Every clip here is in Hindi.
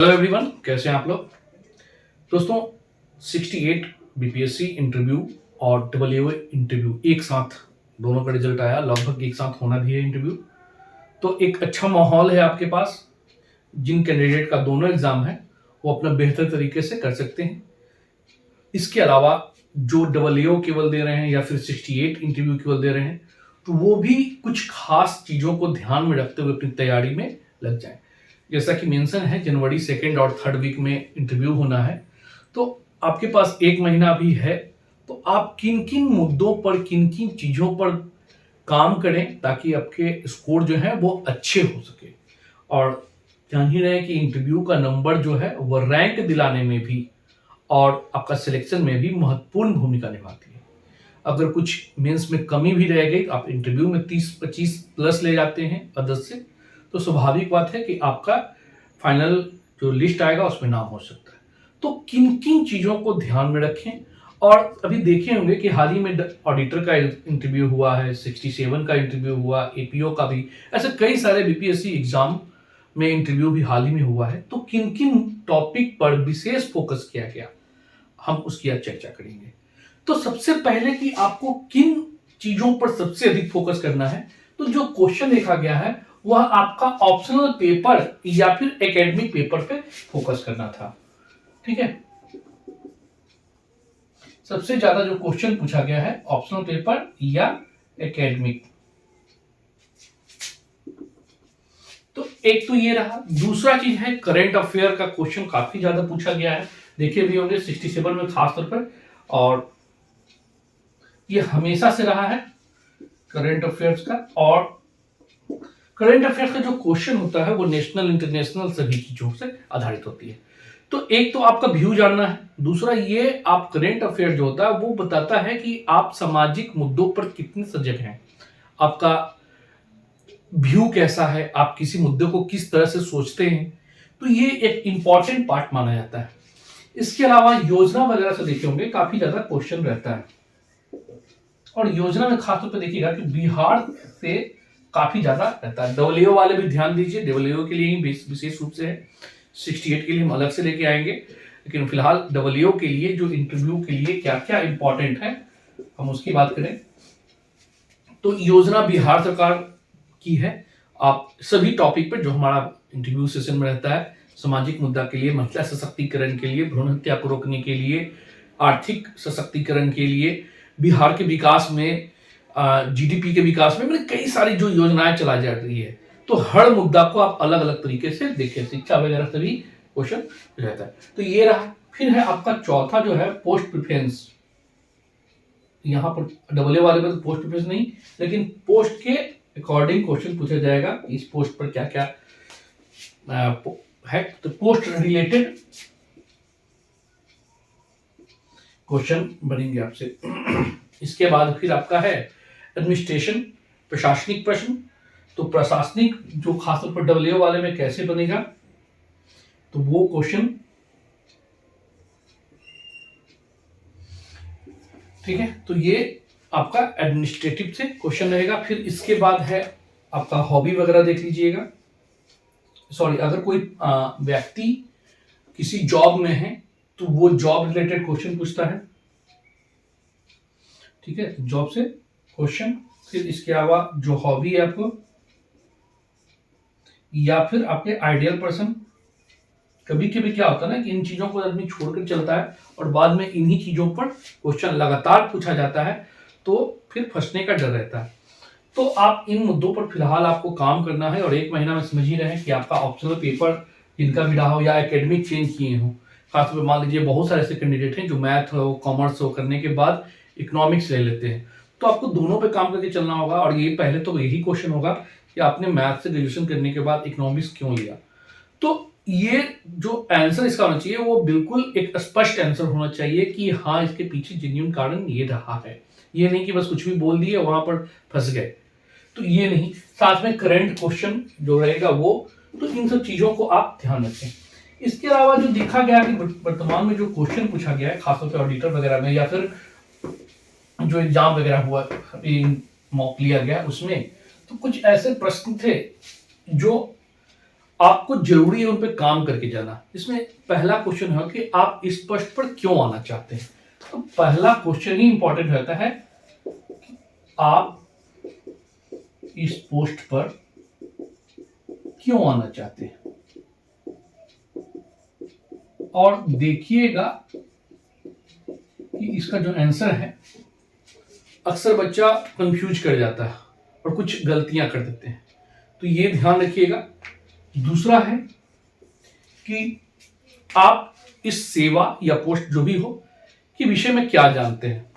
हेलो एवरीवन, कैसे हैं आप लोग। दोस्तों, 68 बीपीएससी इंटरव्यू और डबलईओ इंटरव्यू एक साथ दोनों का रिजल्ट आया। लगभग एक साथ होना भी है इंटरव्यू, तो एक अच्छा माहौल है आपके पास। जिन कैंडिडेट का दोनों एग्जाम है वो अपना बेहतर तरीके से कर सकते हैं। इसके अलावा जो डबलईओ केवल दे रहे हैं या फिर 68 इंटरव्यू केवल दे रहे हैं, तो वो भी कुछ खास चीज़ों को ध्यान में रखते हुए अपनी तैयारी में लग जाएं। जैसा कि मेंशन है, जनवरी 2nd और 3rd वीक में इंटरव्यू होना है, तो आपके पास एक महीना भी है। तो आप किन किन मुद्दों पर, किन किन चीज़ों पर काम करें ताकि आपके स्कोर जो है वो अच्छे हो सके। और जान ही रहे हैं कि इंटरव्यू का नंबर जो है वो रैंक दिलाने में भी और आपका सिलेक्शन में भी महत्वपूर्ण भूमिका निभाती है। अगर कुछ मेंस में कमी भी रह गई, आप इंटरव्यू में 30-25 प्लस ले जाते हैं अदर्स से, तो स्वाभाविक बात है कि आपका फाइनल जो लिस्ट आएगा उसमें नाम हो सकता है। तो किन किन चीज़ों को ध्यान में रखें। और अभी देखे होंगे कि हाल ही में ऑडिटर का इंटरव्यू हुआ है, 67 का इंटरव्यू हुआ, एपीओ का भी, ऐसे कई सारे बीपीएससी एग्जाम में इंटरव्यू भी हाल ही में हुआ है। तो किन किन टॉपिक पर विशेष फोकस किया गया, हम उसकी आज चर्चा करेंगे। तो सबसे पहले कि आपको किन चीजों पर सबसे अधिक फोकस करना है, तो जो क्वेश्चन देखा गया है वह आपका ऑप्शनल पेपर या फिर एकेडमिक पेपर पे फोकस करना था। ठीक है, सबसे ज्यादा जो क्वेश्चन पूछा गया है ऑप्शनल पेपर या एकेडमिक। तो एक तो ये रहा। दूसरा चीज है करंट अफेयर का क्वेश्चन काफी ज्यादा पूछा गया है, देखे भी होंगे 67 में खासतौर पर। और ये हमेशा से रहा है करंट अफेयर्स का। और करंट अफेयर्स का जो क्वेश्चन होता है वो नेशनल इंटरनेशनल सभी चीजों से आधारित होती है। तो एक तो आपका व्यू जानना है, दूसरा ये आप करंट अफेयर जो होता है वो बताता है कि आप सामाजिक मुद्दों पर कितने सजग हैं, आपका व्यू कैसा है, आप किसी मुद्दे को किस तरह से सोचते हैं। तो ये एक इंपॉर्टेंट पार्ट माना जाता है। इसके अलावा योजना वगैरह से देखे होंगे काफी ज्यादा क्वेश्चन रहता है। और योजना में खासतौर पर देखिएगा कि बिहार से काफी ज्यादा रहता है। डबलईओ वाले भी ध्यान दीजिए, डबलईओ के लिए ही विशेष रूप से है। 68 के लिए हम अलग से लेके आएंगे, लेकिन फिलहाल डबलईओ के लिए जो इंटरव्यू के लिए क्या क्या इंपॉर्टेंट है हम उसकी बात करें तो योजना बिहार सरकार की है। आप सभी टॉपिक पर जो हमारा इंटरव्यू सेशन में रहता है, सामाजिक मुद्दा के लिए, महिला सशक्तिकरण के लिए, भ्रूण हत्या को रोकने के लिए, आर्थिक सशक्तिकरण के लिए, बिहार के विकास में, जीडीपी के विकास में, मतलब कई सारी जो योजनाएं चलाई जा रही है। तो हर मुद्दा को आप अलग अलग तरीके से देखें, शिक्षा वगैरह से भी क्वेश्चन रहता है। तो ये रहा। फिर है आपका चौथा जो है पोस्ट प्रेफरेंस। यहाँ पर डबलईओ वाले में तो पोस्ट प्रेफरेंस नहीं, लेकिन पोस्ट के अकॉर्डिंग क्वेश्चन पूछा जाएगा, इस पोस्ट पर क्या क्या है। तो पोस्ट रिलेटेड क्वेश्चन बनेंगे आपसे। इसके बाद फिर आपका है एडमिनिस्ट्रेशन, प्रशासनिक प्रश्न। तो प्रशासनिक जो खासतौर पर डबलईओ वाले में कैसे बनेगा, तो वो क्वेश्चन, ठीक है। तो ये आपका एडमिनिस्ट्रेटिव से क्वेश्चन रहेगा। फिर इसके बाद है आपका हॉबी वगैरह देख लीजिएगा। सॉरी, अगर कोई व्यक्ति किसी जॉब में है तो वो जॉब रिलेटेड क्वेश्चन पूछता है। ठीक है, जॉब से क्वेश्चन। फिर इसके अलावा जो हॉबी है आपको, या फिर आपके आइडियल पर्सन। कभी कभी क्या होता है ना कि इन चीजों को आदमी छोड़कर चलता है और बाद में इन्हीं चीजों पर क्वेश्चन लगातार पूछा जाता है, तो फिर फंसने का डर रहता है। तो आप इन मुद्दों पर फिलहाल आपको काम करना है। और एक महीना में समझ ही रहे हैं कि आपका ऑप्शनल पेपर जिनका भी रहा हो या एकेडमिक चेंज किए हो, खासतौर पर मान लीजिए बहुत सारे ऐसे कैंडिडेट हैं जो मैथ हो, कॉमर्स हो करने के बाद इकोनॉमिक्स ले लेते हैं। तो आपको दोनों पे काम करके चलना होगा। और ये पहले तो यही क्वेश्चन होगा कि आपने मैथ से ग्रेजुएशन करने के बाद इकोनॉमिक्स क्यों लिया। तो ये जो आंसर इसका होना चाहिए वो बिल्कुल एक स्पष्ट आंसर होना चाहिए कि हाँ, इसके पीछे जेन्युइन कारण ये रहा है। ये नहीं कि बस कुछ भी बोल दिए वहां पर फंस गए, तो ये नहीं। साथ में करंट क्वेश्चन जो रहेगा वो, तो इन सब चीजों को आप ध्यान रखें। इसके अलावा जो देखा गया कि वर्तमान में जो क्वेश्चन पूछा गया है खासतौर पर ऑडिटर वगैरह में या फिर जो एग्जाम वगैरह हुआ, मॉक लिया गया उसमें, तो कुछ ऐसे प्रश्न थे जो आपको जरूरी है उन पे काम करके जाना। इसमें पहला क्वेश्चन है कि आप इस पोस्ट पर क्यों आना चाहते हैं। तो पहला क्वेश्चन ही इंपॉर्टेंट रहता है, आप इस पोस्ट पर क्यों आना चाहते हैं। और देखिएगा कि इसका जो आंसर है, अक्सर बच्चा कंफ्यूज कर जाता है और कुछ गलतियां कर देते हैं, तो ये ध्यान रखिएगा। दूसरा है कि आप इस सेवा या पोस्ट जो भी हो के विषय में क्या जानते हैं।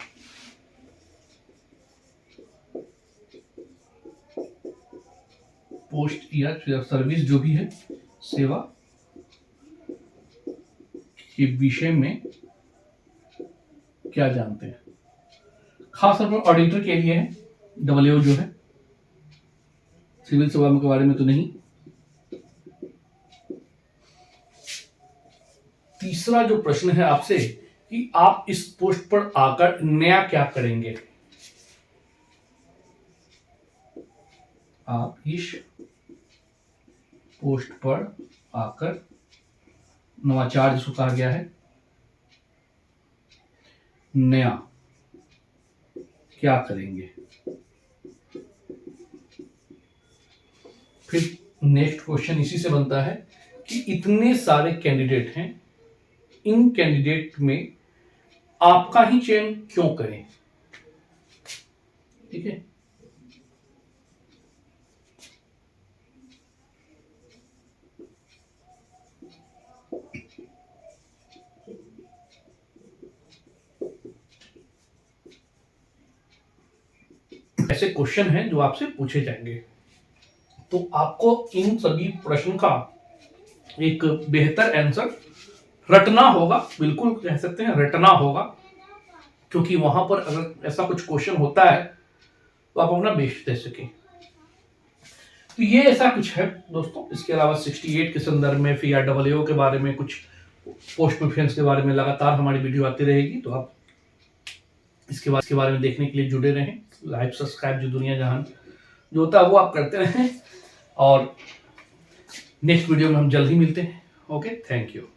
पोस्ट या सर्विस जो भी है, सेवा के विषय में क्या जानते हैं। खासतौर पर ऑडिटर के लिए है, डब्ल्यू जो है, सिविल सेवा के बारे में तो नहीं। तीसरा जो प्रश्न है आपसे कि आप इस पोस्ट पर आकर नया क्या करेंगे। आप इस पोस्ट पर आकर नवाचार जिसको कहा गया है, नया क्या करेंगे। फिर नेक्स्ट क्वेश्चन इसी से बनता है कि इतने सारे कैंडिडेट हैं, इन कैंडिडेट में आपका ही चयन क्यों करें। ठीक है, ऐसे क्वेश्चन हैं जो आपसे पूछे जाएंगे, तो आपको इन सभी प्रश्न का एक बेहतर आंसर रटना होगा। बिल्कुल कह सकते हैं रटना होगा, क्योंकि वहां पर अगर ऐसा कुछ क्वेश्चन होता है तो आप अपना बेस्ट दे सकें। तो ये ऐसा कुछ है दोस्तों। इसके अलावा 68 के संदर्भ में फिर डब्ल्यू के बारे में, कुछ पोस्ट प्रेफरेंस के बारे में लगातार हमारी वीडियो आती रहेगी, तो आप इसके बारे में देखने के लिए जुड़े रहें। लाइक सब्सक्राइब जो दुनिया जहान जो होता है वो आप करते रहें, और नेक्स्ट वीडियो में हम जल्द ही मिलते हैं। Okay, thank you.